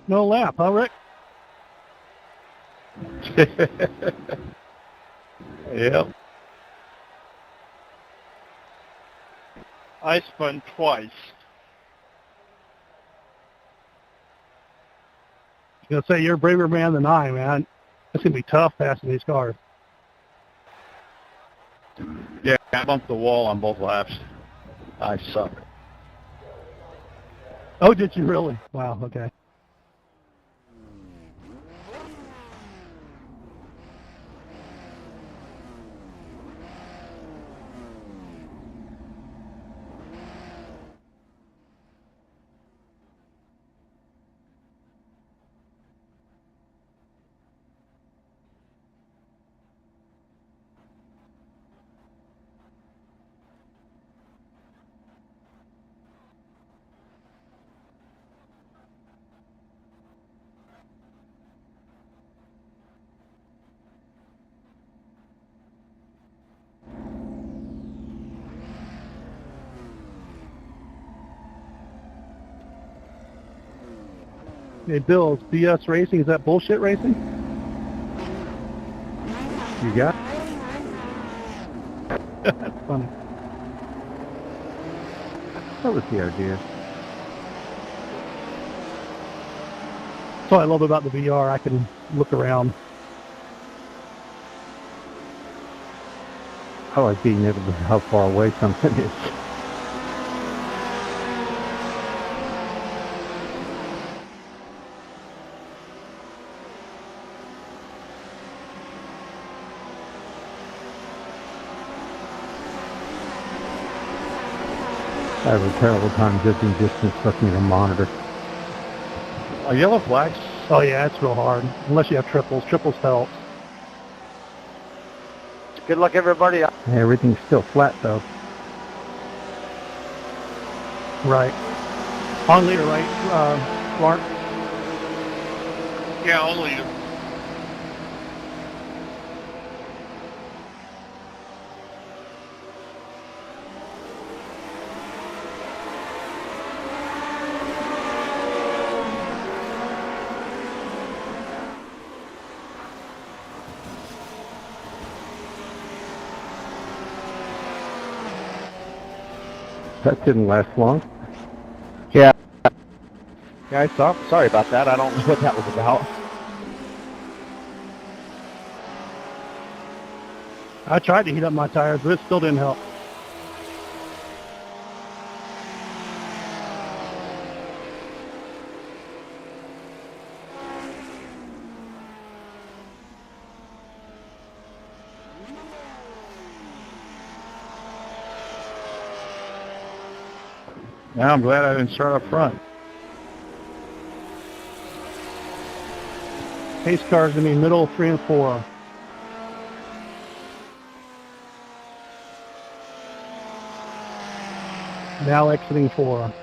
No lap, huh, Rick? Yep. I spun twice. I was going to say, you're a braver man than I, man. It's going to be tough passing these cars. Yeah, I bumped the wall on both laps. I suck. Oh, did you really? Wow, okay. Hey, Bill, is BS racing, is that bullshit racing? You got? That's funny. That was the idea. That's what I love about the VR. I can look around. I like being able to know how far away something is. I have a terrible time judging distance looking at a monitor. Are yellow flags? Oh, yeah, it's real hard. Unless you have triples. Triples helps. Good luck, everybody. Everything's still flat, though. Right. On leader, right, Clark? Yeah, I'll lead him. That didn't last long. Yeah, I saw. Sorry about that. I don't know what that was about. I tried to heat up my tires, but it still didn't help. Now I'm glad I didn't start up front. Pace cars going to be middle 3 and 4. Now exiting 4.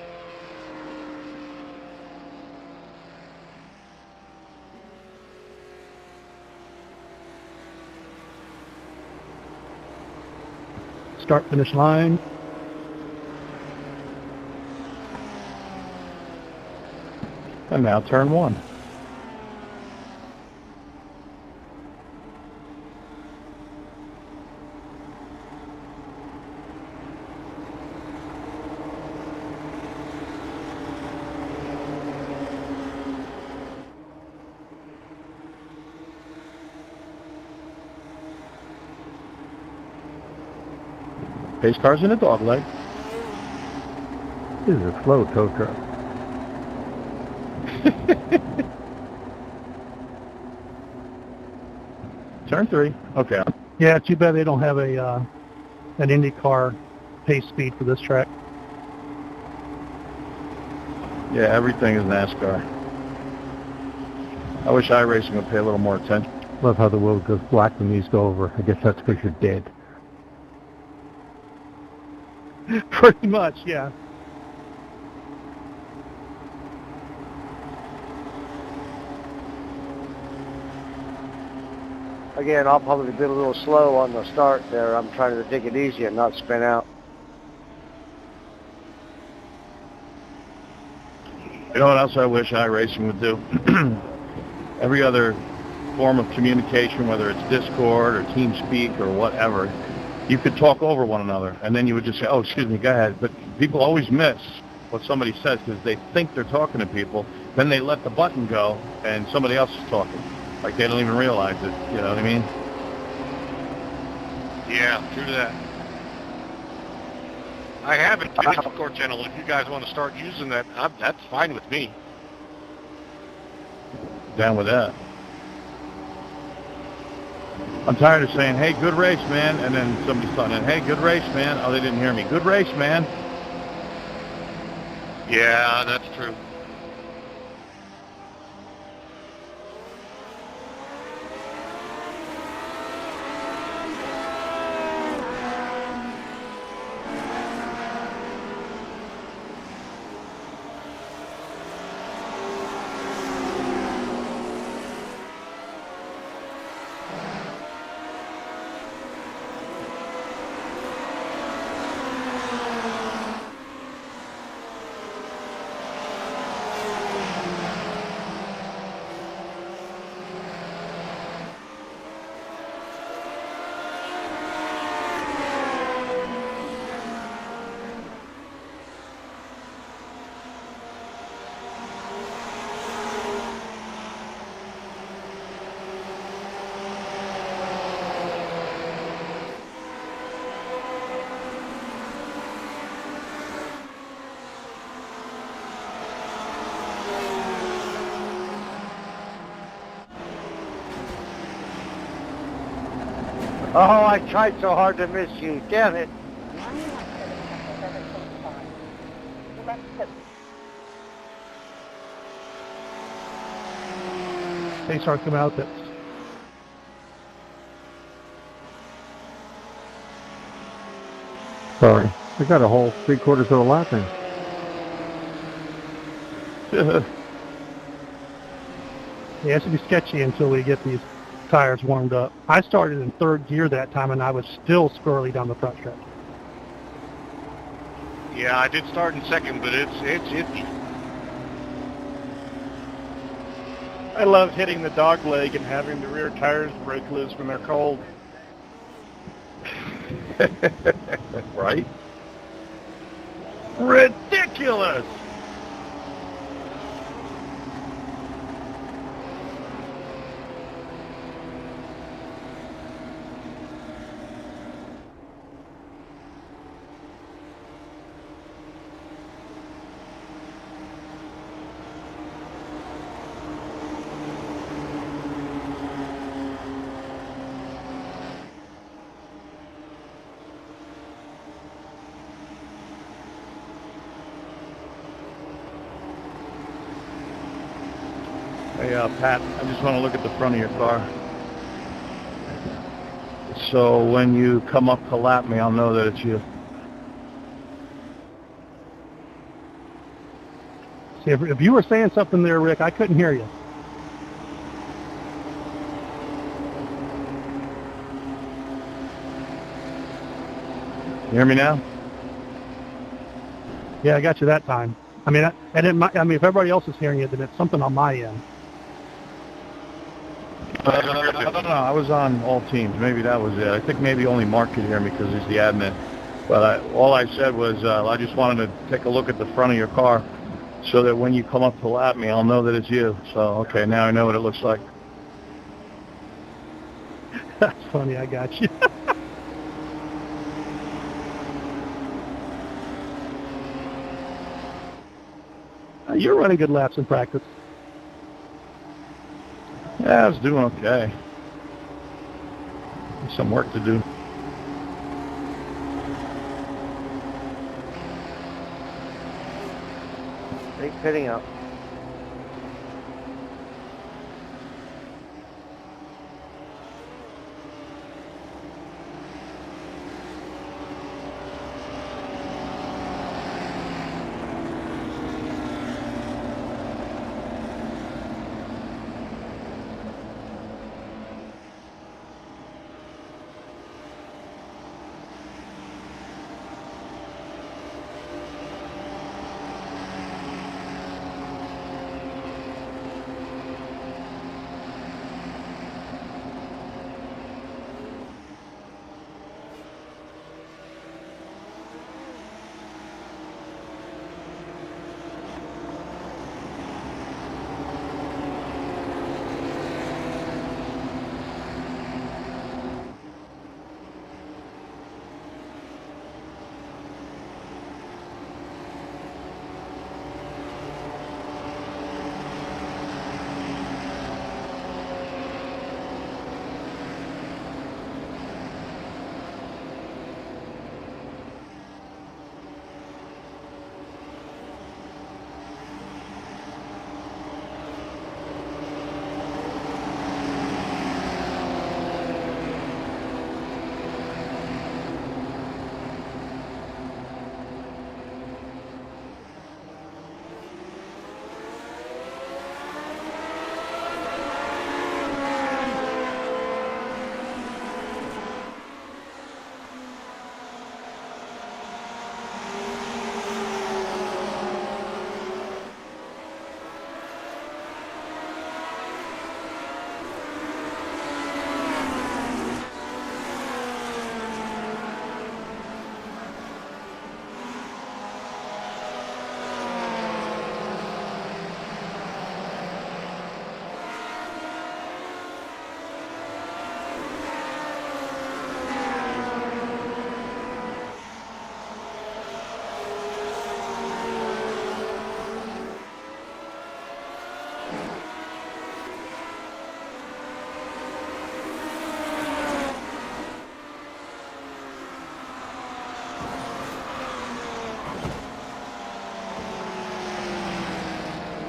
Start finish line. And now turn 1. Pace car's in a dog leg. This is a slow tow truck. Turn 3. Okay. Yeah, too bad they don't have a an IndyCar pace speed for this track. Yeah, everything is NASCAR. I wish iRacing would pay a little more attention. Love how the world goes black when these go over. I guess that's because you're dead. Pretty much, yeah. Again, I'll probably be a little slow on the start there. I'm trying to take it easy and not spin out. You know what else I wish iRacing would do? Every other form of communication, whether it's Discord or TeamSpeak or whatever, you could talk over one another, and then you would just say, oh, excuse me, go ahead. But people always miss what somebody says because they think they're talking to people. Then they let the button go, and somebody else is talking. Like they don't even realize it. You know what I mean? Yeah, true to that. I have it in the Discord channel. If you guys want to start using that, that's fine with me. Down with that. I'm tired of saying, hey, good race, man, and then somebody's talking, hey, good race, man. Oh, they didn't hear me. Good race, man. Yeah, that's true. Oh, I tried so hard to miss you. Damn it. They start coming out that Sorry. I got a whole 3/4 of a lap in. it has to be sketchy until we get these tires warmed up. I started in third gear that time, and I was still squirrely down the front stretch. Yeah, I did start in second, but it's itchy. I love hitting the dog leg and having the rear tires break loose when they're cold. Right? Ridiculous! Hey, Pat, I just want to look at the front of your car. So when you come up to lap me, I'll know that it's you. See, if you were saying something there, Rick, I couldn't hear you. You hear me now? Yeah, I got you that time. I mean, I didn't. I mean, if everybody else is hearing you, then it's something on my end. No, I was on all teams. Maybe that was it. I think maybe only Mark could hear me because he's the admin. But all I said was I just wanted to take a look at the front of your car so that when you come up to lap me, I'll know that it's you. So, okay, now I know what it looks like. That's funny. I got you. You're running good laps in practice. Yeah, I was doing okay. Some work to do. Big pitting up.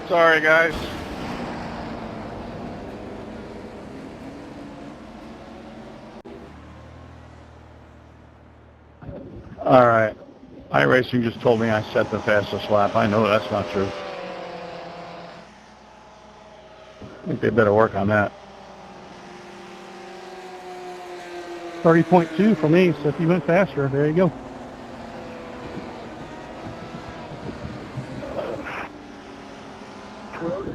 Sorry, guys. All right. iRacing just told me I set the fastest lap. I know that's not true. I think they better work on that. 30.2 for me, so if you went faster, there you go.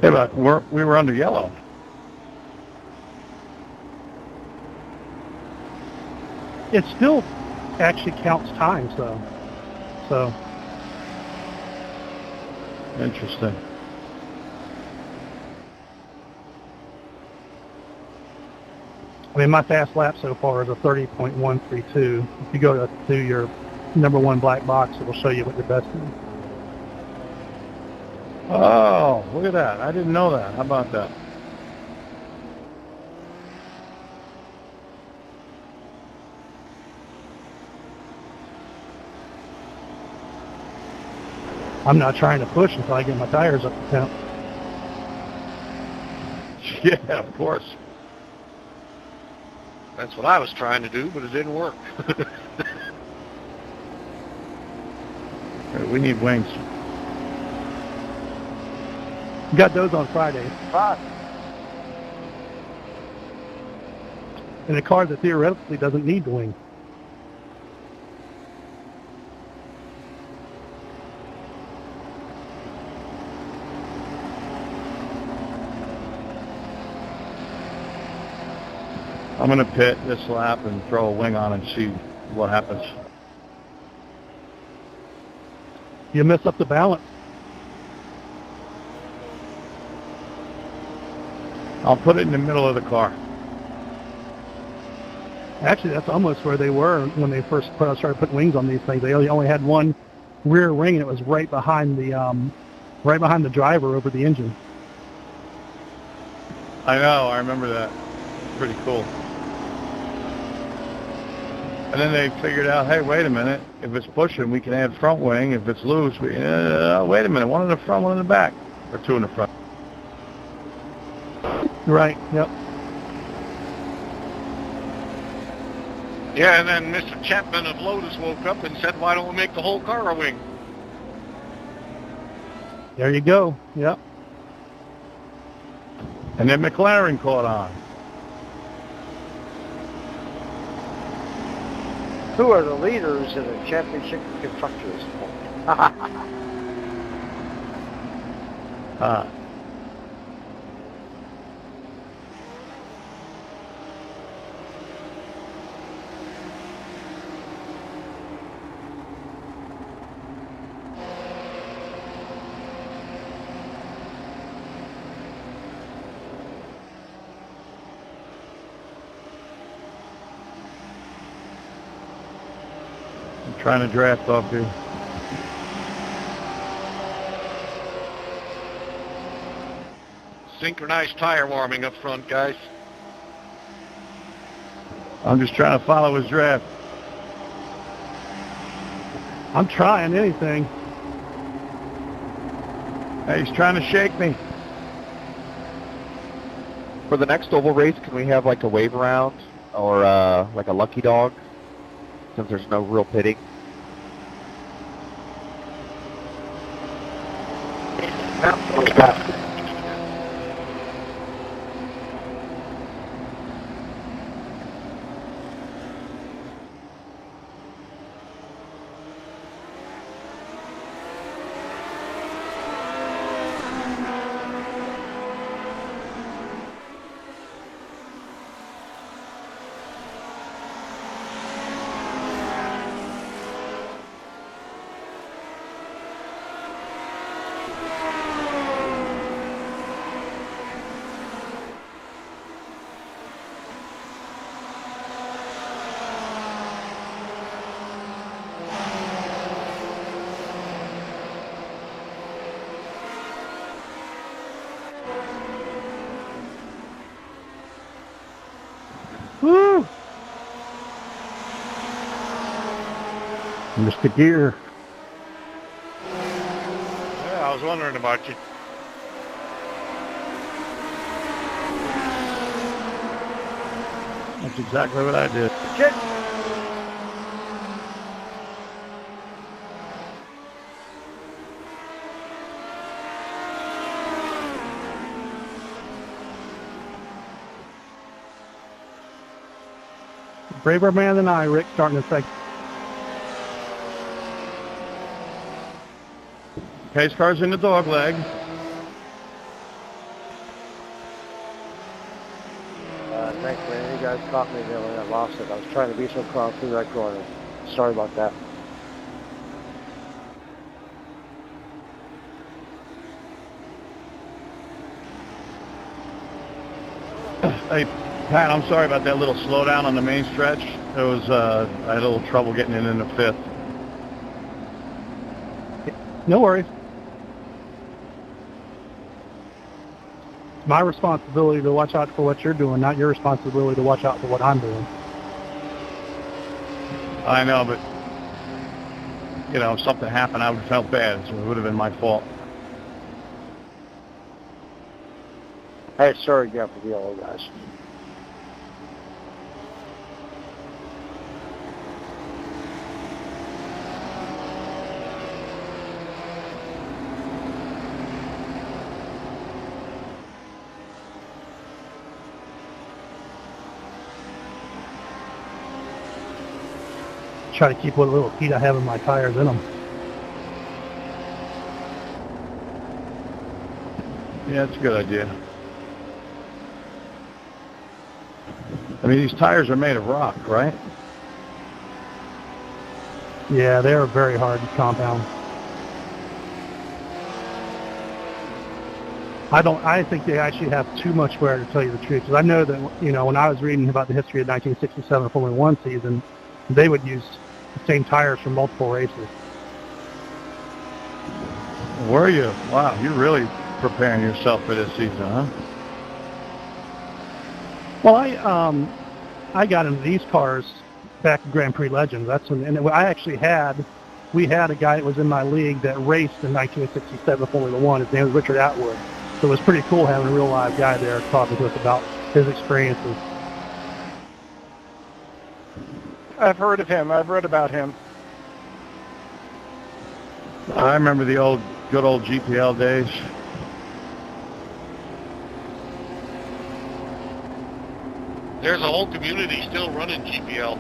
Hey, but we were under yellow. It still actually counts times, though. So, Interesting. I mean, my fast lap so far is a 30.132. If you go to your number one black box, it'll show you what your best is. Oh, look at that. I didn't know that. How about that? I'm not trying to push until I get my tires up to temp. Yeah, of course. That's what I was trying to do, but it didn't work. We need wings. Got those on Fridays. Fine. In a car that theoretically doesn't need the wing. I'm going to pit this lap and throw a wing on and see what happens. You mess up the balance. I'll put it in the middle of the car. Actually, that's almost where they were when they first started putting wings on these things. They only had one rear wing, and it was right behind the driver over the engine. I know, I remember that. Pretty cool. And then they figured out, hey, wait a minute. If it's pushing, we can add front wing. If it's loose, wait a minute. One in the front, one in the back. Or two in the front. Right, yep. Yeah, and then Mr. Chapman of Lotus woke up and said, why don't we make the whole car a wing? There you go, yep. And then McLaren caught on. Who are the leaders in the championship constructors? I'm trying to draft off here. Synchronized tire warming up front, guys. I'm just trying to follow his draft. I'm trying anything. Hey, he's trying to shake me. For the next oval race, can we have like a wave around or like a lucky dog, since there's no real pitting? Woo! Mr. Gear. Yeah, I was wondering about you. That's exactly what I did. Shit. Braver man than I, Rick, starting to say. Pace car's in the dog leg. Thankfully, you guys caught me there when I lost it. I was trying to be so calm through that corner. Sorry about that. Hey, Pat, I'm sorry about that little slowdown on the main stretch. It was, I had a little trouble getting it in the fifth. No worries. It's my responsibility to watch out for what you're doing, not your responsibility to watch out for what I'm doing. I know, but, you know, if something happened, I would have felt bad, so it would have been my fault. Hey, sorry again for the yellow guys. Try to keep what little heat I have in my tires in them. Yeah, that's a good idea. I mean, these tires are made of rock, right? Yeah, they're a very hard compound. I think they actually have too much wear, to tell you the truth. Because I know that, you know, when I was reading about the history of 1967 Formula One season, they would use the same tires for multiple races. Were you? Wow, you're really preparing yourself for this season, huh? Well, I got into these cars back in Grand Prix Legends. That's when, and we had a guy that was in my league that raced in 1967 Formula One. His name was Richard Atwood. So it was pretty cool having a real live guy there talking to us about his experiences. I've heard of him. I've read about him. I remember the good old GPL days. There's a whole community still running GPL.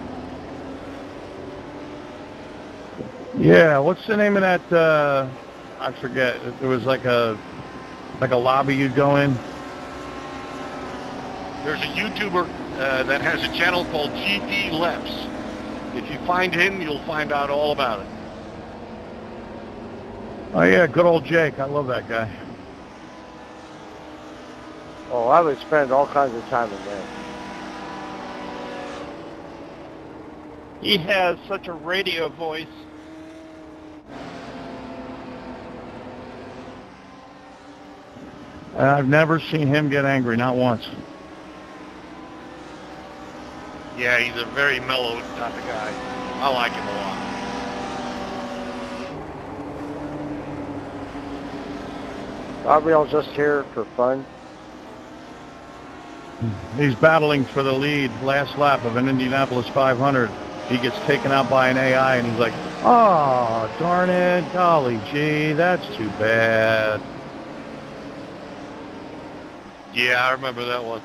Yeah, what's the name of that? I forget. It was like a lobby you'd go in. There's a YouTuber that has a channel called GP Leps. If you find him, you'll find out all about it. Oh yeah, good old Jake. I love that guy. Oh, I would spend all kinds of time in there. He has such a radio voice. And I've never seen him get angry, not once. Yeah, he's a very mellow type of guy. I like him a lot. Are we all just here for fun? He's battling for the lead last lap of an Indianapolis 500. He gets taken out by an AI, and he's like, oh, darn it, golly gee, that's too bad. Yeah, I remember that one.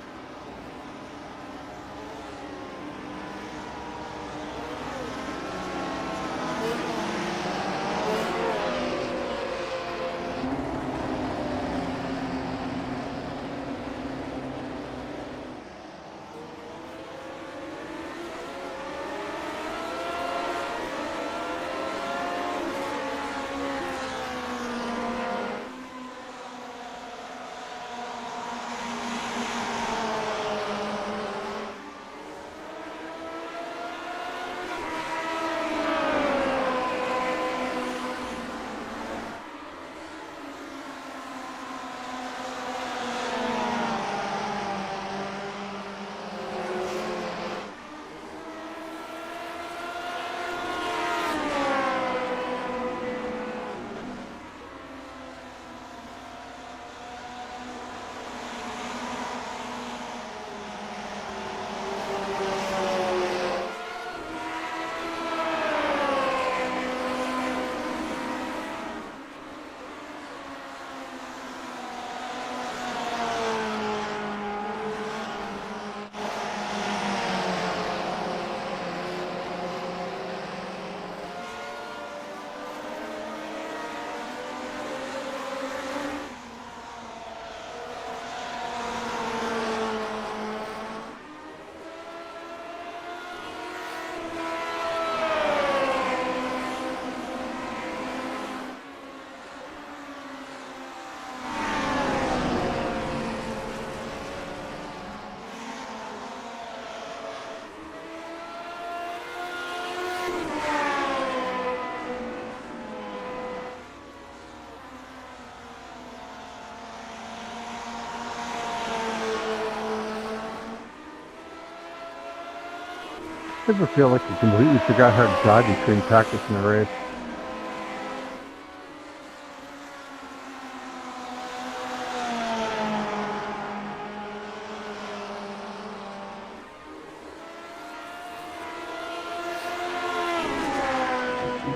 ever feel like you completely forgot how to drive between practice and the race?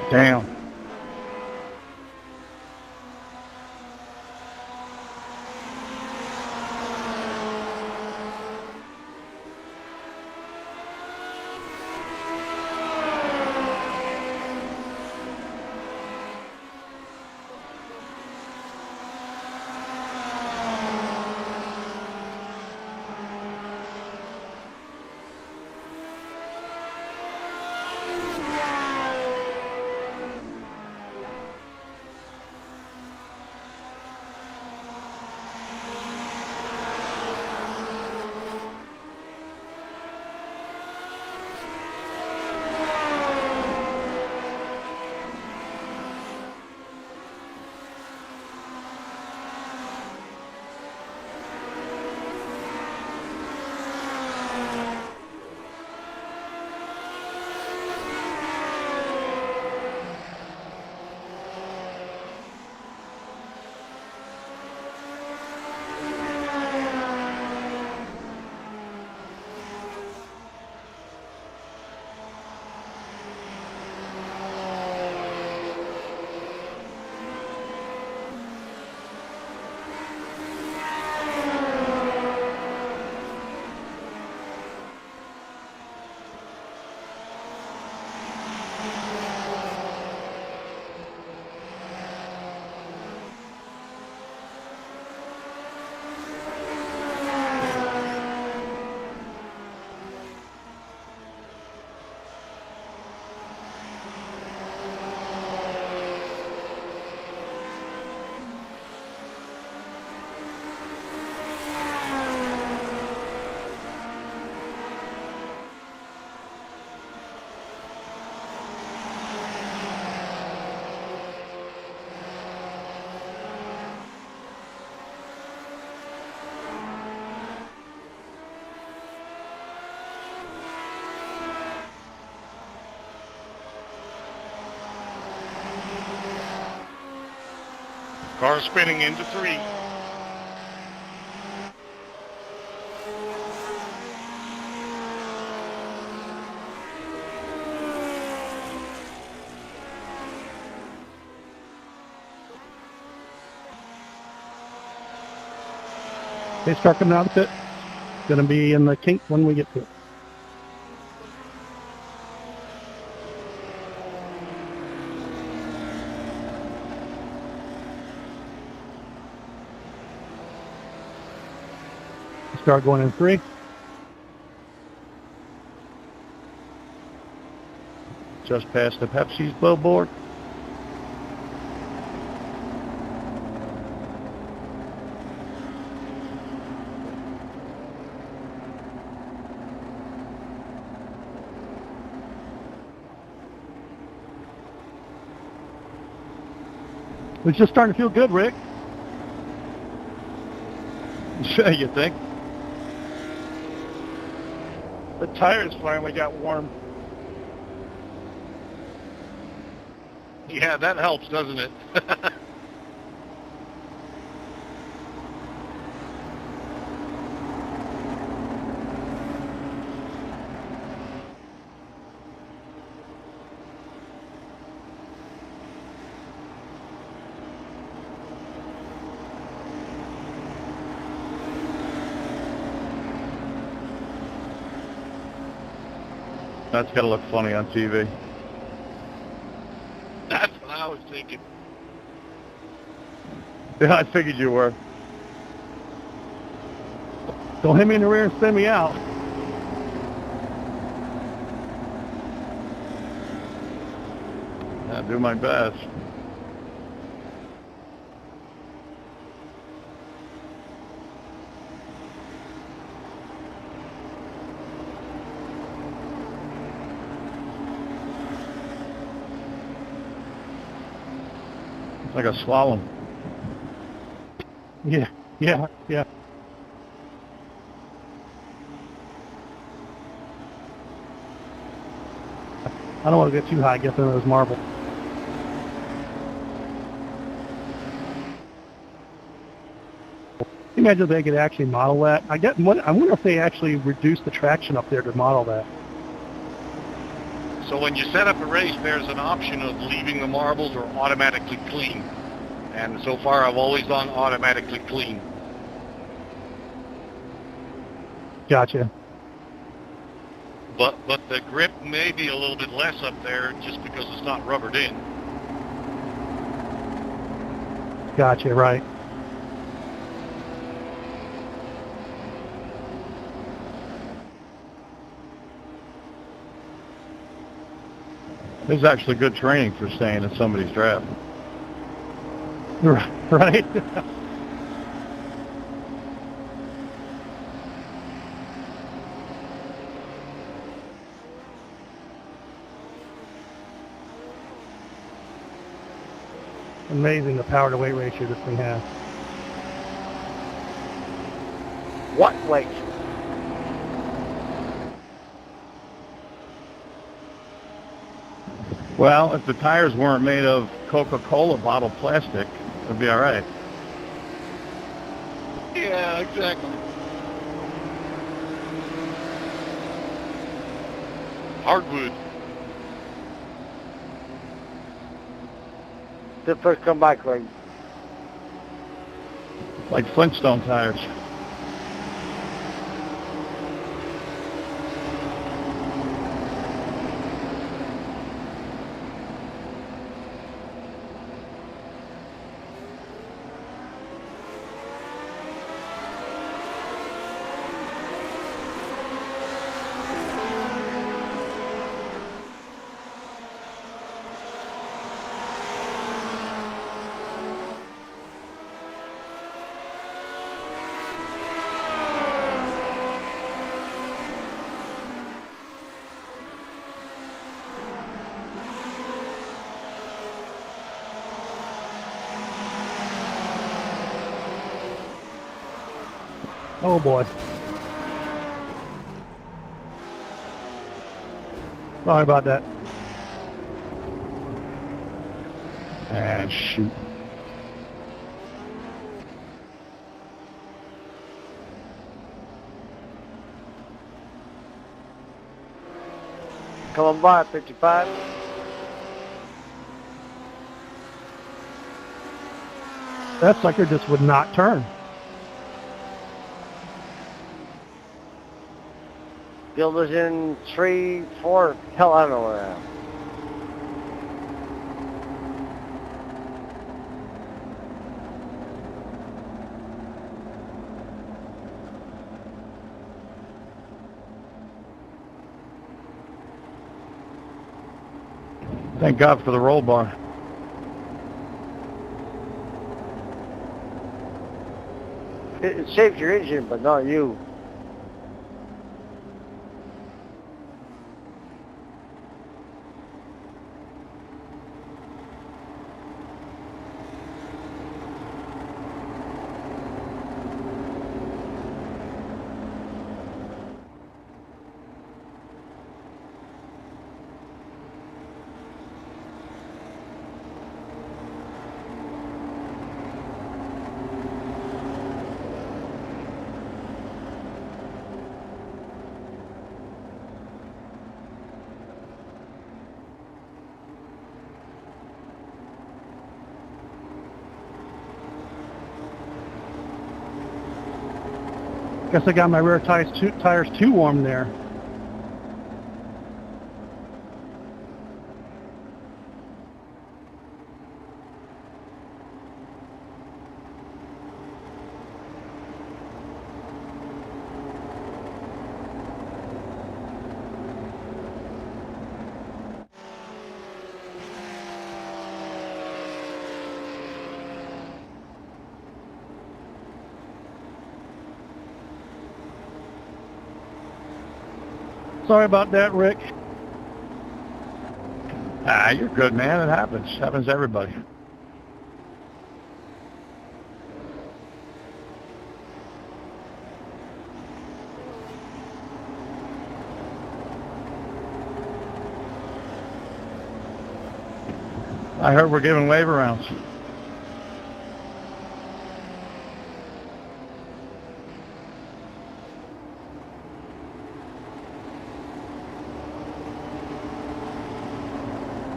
Damn. Car spinning into 3. Pace car coming out of the pit. Going to be in the kink when we get to it. Start going in 3. Just past the Pepsi's billboard. It's just starting to feel good, Rick. You think? The tires finally got warm. Yeah, that helps, doesn't it? That's got to look funny on TV. That's what I was thinking. Yeah, I figured you were. Don't hit me in the rear and send me out. I'll do my best. It's like a slalom. Yeah. I don't want to get too high, get into those marbles. Imagine if they could actually model that. I wonder if they actually reduce the traction up there to model that. So when you set up a race, there's an option of leaving the marbles or automatically clean. And so far, I've always done automatically clean. Gotcha. But the grip may be a little bit less up there just because it's not rubbered in. Gotcha, right. This is actually good training for staying in somebody's draft. Right? Amazing the power to weight ratio this thing has. What weight? Well, if the tires weren't made of Coca-Cola bottle plastic, it'd be all right. Yeah, exactly. Hardwood. The first come back, Greg. Like Flintstone tires. Oh boy. Sorry about that. Ah, shoot. Come on by, 55. That sucker just would not turn. Builders in 3, 4. Hell, I don't know where I am. Thank God for the roll bar. It saves your engine, but not you. Guess I got my rear tires too warm there. Sorry about that, Rick. Ah, you're good, man. It happens. Happens to everybody. I heard we're giving waiver rounds.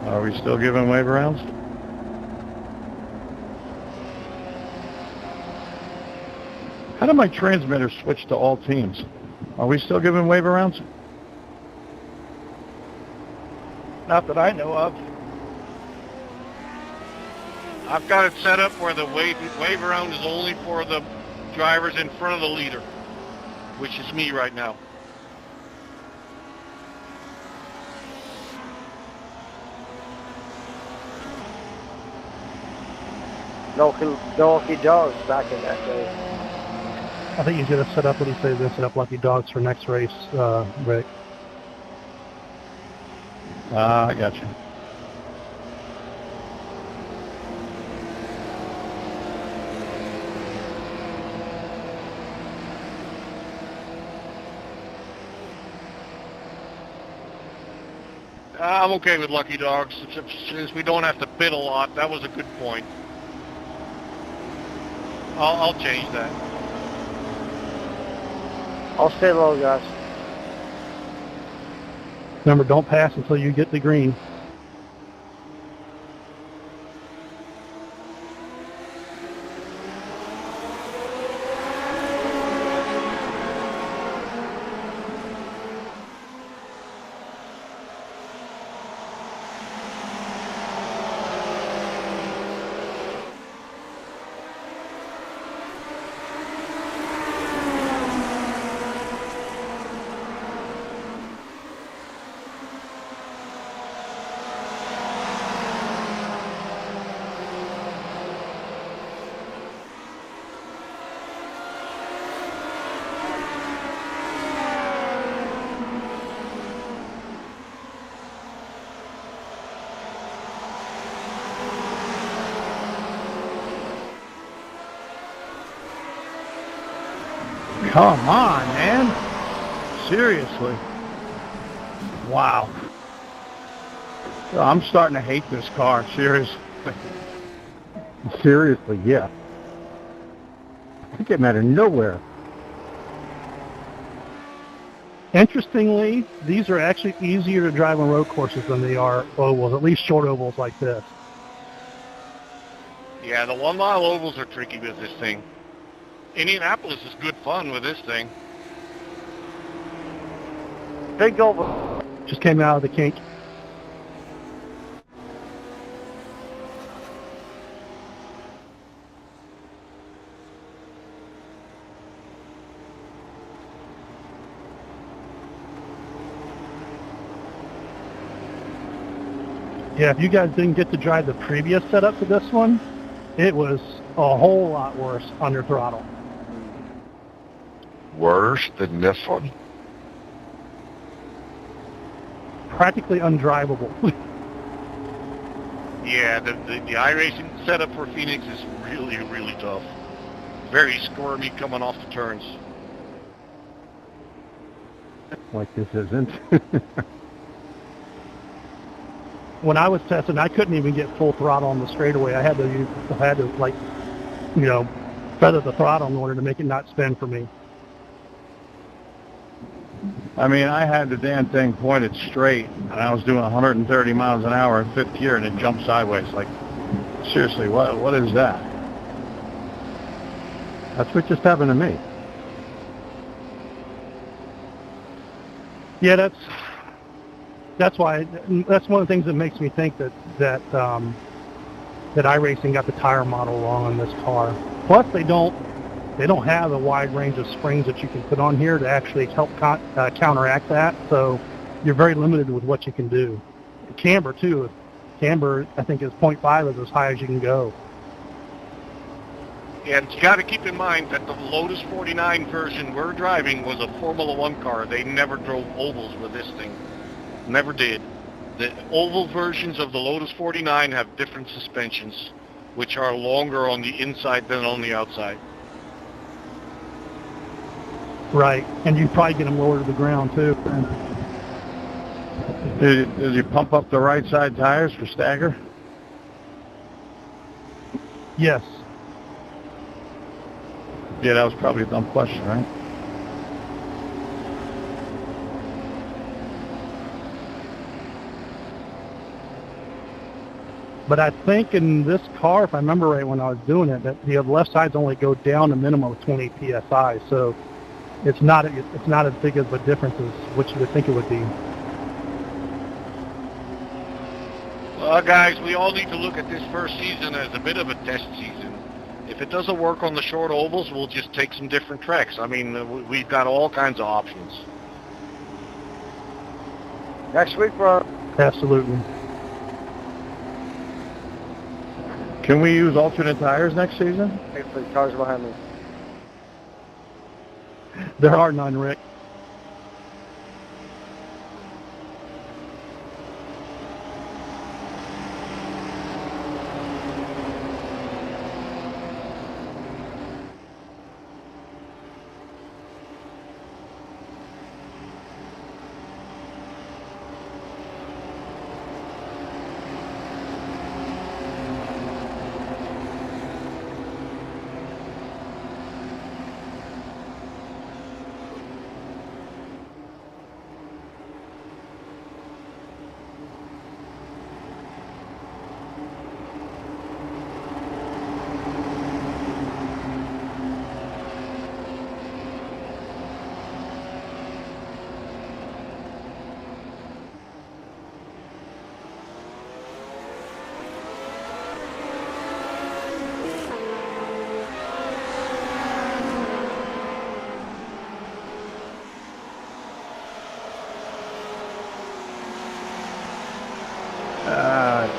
Are we still giving waiver rounds? How did my transmitter switch to all teams? Are we still giving waiver rounds? Not that I know of. I've got it set up where the wave around is only for the drivers in front of the leader, which is me right now. No lucky dogs back in that day. I think he's going to set up what he says. He's going to set up lucky dogs for next race, Rick. I got you. I'm okay with lucky dogs since we don't have to pit a lot. That was a good point. I'll change that. I'll stay low, guys. Remember, don't pass until you get the green. Come on, man. Seriously. Wow. I'm starting to hate this car, seriously. Seriously, yeah. It came out of nowhere. Interestingly, these are actually easier to drive on road courses than they are ovals, at least short ovals like this. Yeah, the 1 mile ovals are tricky with this thing. Indianapolis is good fun with this thing. Big oval. Just came out of the kink. Yeah, if you guys didn't get to drive the previous setup to this one, it was a whole lot worse under throttle. Worse than this one? Practically undrivable. Yeah, the iRacing setup for Phoenix is really, really tough. Very squirmy coming off the turns. Like this isn't. When I was testing, I couldn't even get full throttle on the straightaway. I had to like, feather the throttle in order to make it not spin for me. I mean, I had the damn thing pointed straight, and I was doing 130 miles an hour in fifth gear, and it jumped sideways. Like, seriously, what is that? That's what just happened to me. Yeah, that's why. That's one of the things that makes me think that iRacing got the tire model wrong on this car. Plus, they don't have a wide range of springs that you can put on here to actually help counteract that. So you're very limited with what you can do. Camber too. Camber, I think, is 0.5 is as high as you can go. And you got to keep in mind that the Lotus 49 version we're driving was a Formula One car. They never drove ovals with this thing. Never did. The oval versions of the Lotus 49 have different suspensions, which are longer on the inside than on the outside. Right, and you probably get them lower to the ground too. Did you pump up the right side tires for stagger? Yes. Yeah, that was probably a dumb question, right? But I think in this car, if I remember right when I was doing it, that the left sides only go down a minimum of 20 psi. So it's not as big of a difference as what you would think it would be. Well, guys, we all need to look at this first season as a bit of a test season. If it doesn't work on the short ovals, we'll just take some different tracks. I mean, we've got all kinds of options. Next week, bro. Absolutely. Can we use alternate tires next season? Hey, the cars behind me. There are none, Rick.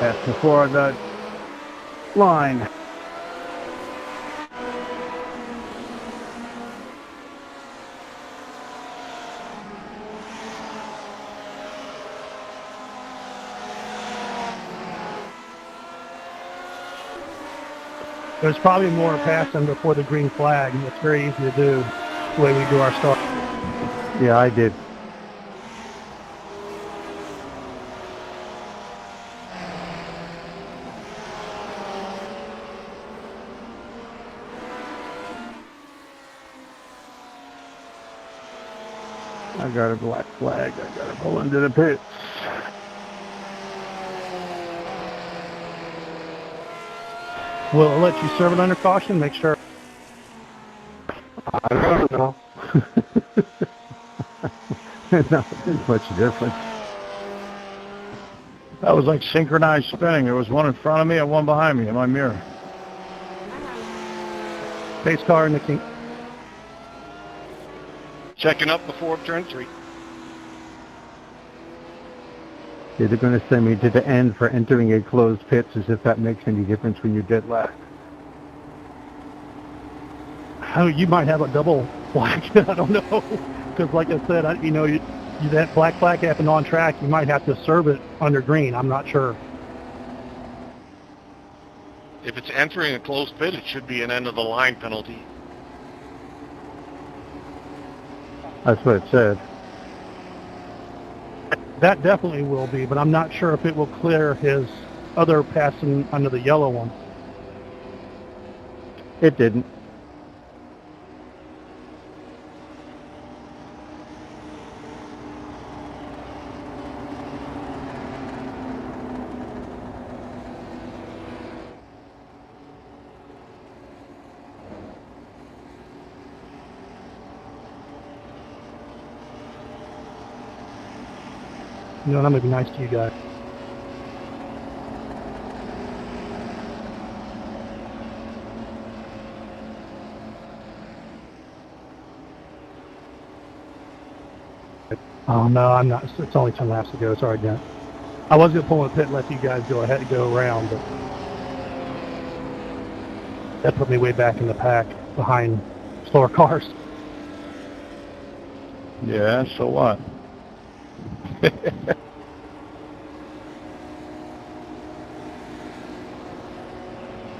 That's before the line. There's probably more passing before the green flag. It's very easy to do the way we do our start. Yeah, I did. I got a black flag. I got to pull into the pits. We'll let you serve it under caution. Make sure. I don't know. Not much difference. That was like synchronized spinning. There was one in front of me and one behind me in my mirror. Pace car in the king. Checking up before turn 3. They're going to send me to the end for entering a closed pits, as if that makes any difference when you're dead last. You might have a double flag. I don't know. Because like I said, that black flag happened on track. You might have to serve it under green. I'm not sure. If it's entering a closed pit, it should be an end-of-the-line penalty. That's what it said. That definitely will be, but I'm not sure if it will clear his other passing under the yellow one. It didn't. You know, I'm going to be nice to you guys. Oh, no, I'm not. It's only 10 laps to go. Sorry, Dent. I was going to pull in the pit and let you guys go ahead and go around, but that put me way back in the pack behind slower cars. Yeah, so what?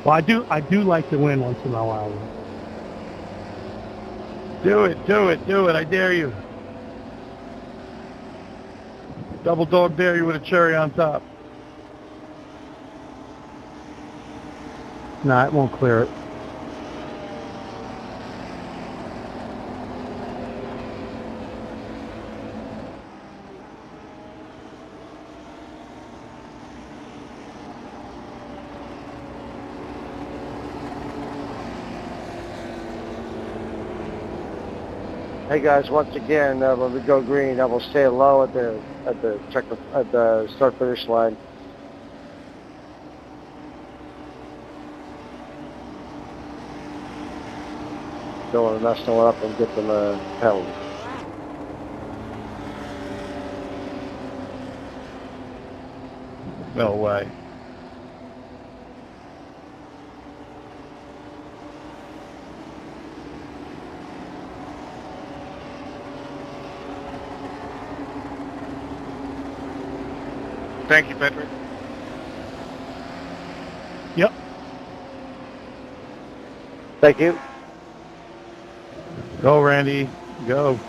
Well, I do like to win once in a while. Do it, I dare you. Double dog dare you with a cherry on top. Nah, it won't clear it. Hey guys, once again, when we go green, I will stay low at the start finish line. Don't want to mess no one up and get them a penalty. No way. Thank you, Patrick. Yep. Thank you. Go, Randy. Go.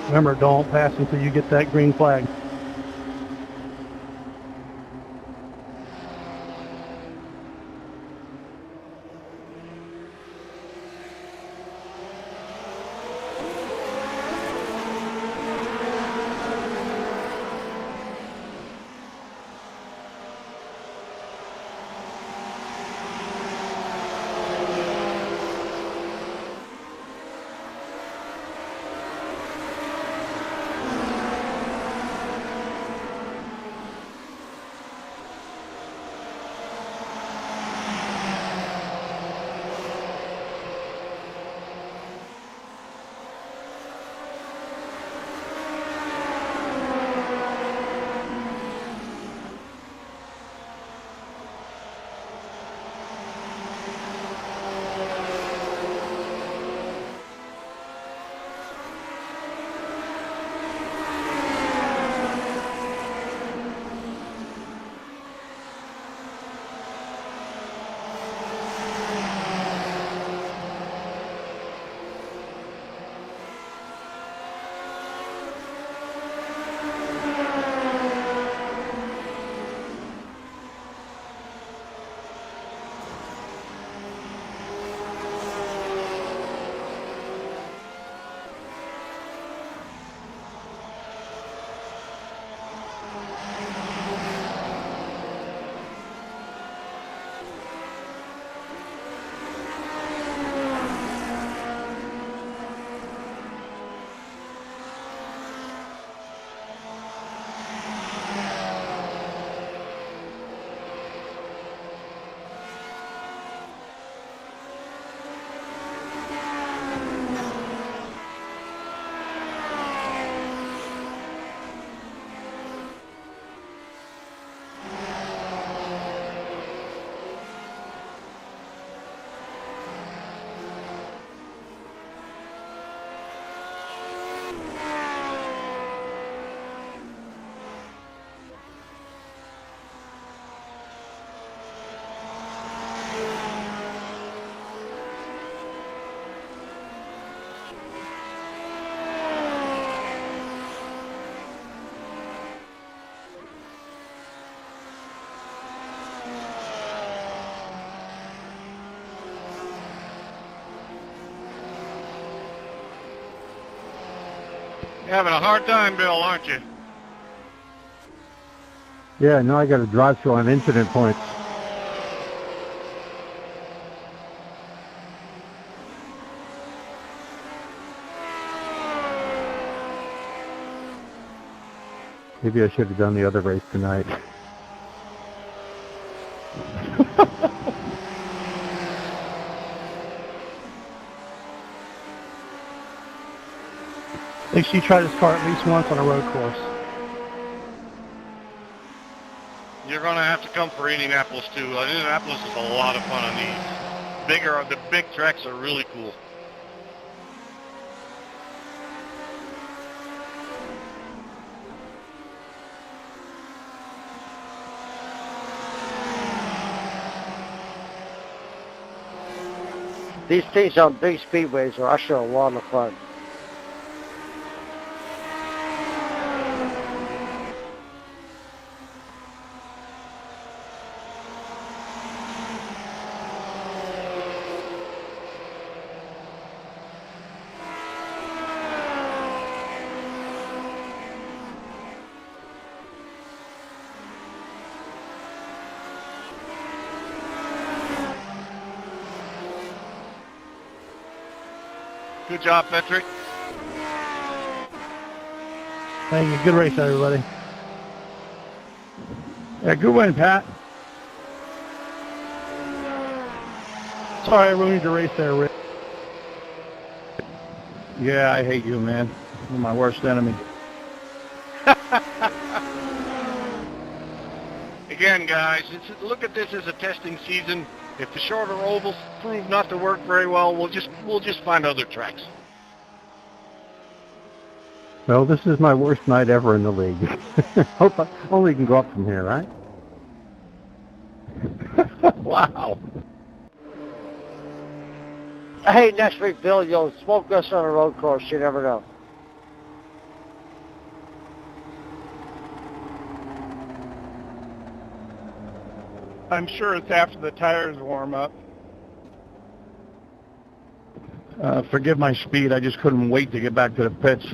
Remember, don't pass until you get that green flag. You're having a hard time, Bill, aren't you? Yeah, now I got to drive through on incident points. Maybe I should have done the other race tonight. Make sure you try this car at least once on a road course. going to have to come for Indianapolis too. Indianapolis is a lot of fun on these. The big tracks are really cool. These things on big speedways are actually a lot of fun. Good job, Patrick. Thank you. Good race, everybody. Yeah, good win, Pat. Sorry I ruined your race there, Rick. Yeah, I hate you, man. You're my worst enemy. Again, guys, look at this as a testing season. If the shorter ovals prove not to work very well, we'll just find other tracks. Well, this is my worst night ever in the league. Hope I only can go up from here, right? Wow. Hey, next week, Bill, you'll smoke us on a road course. You never know. I'm sure it's after the tires warm up. Forgive my speed. I just couldn't wait to get back to the pits.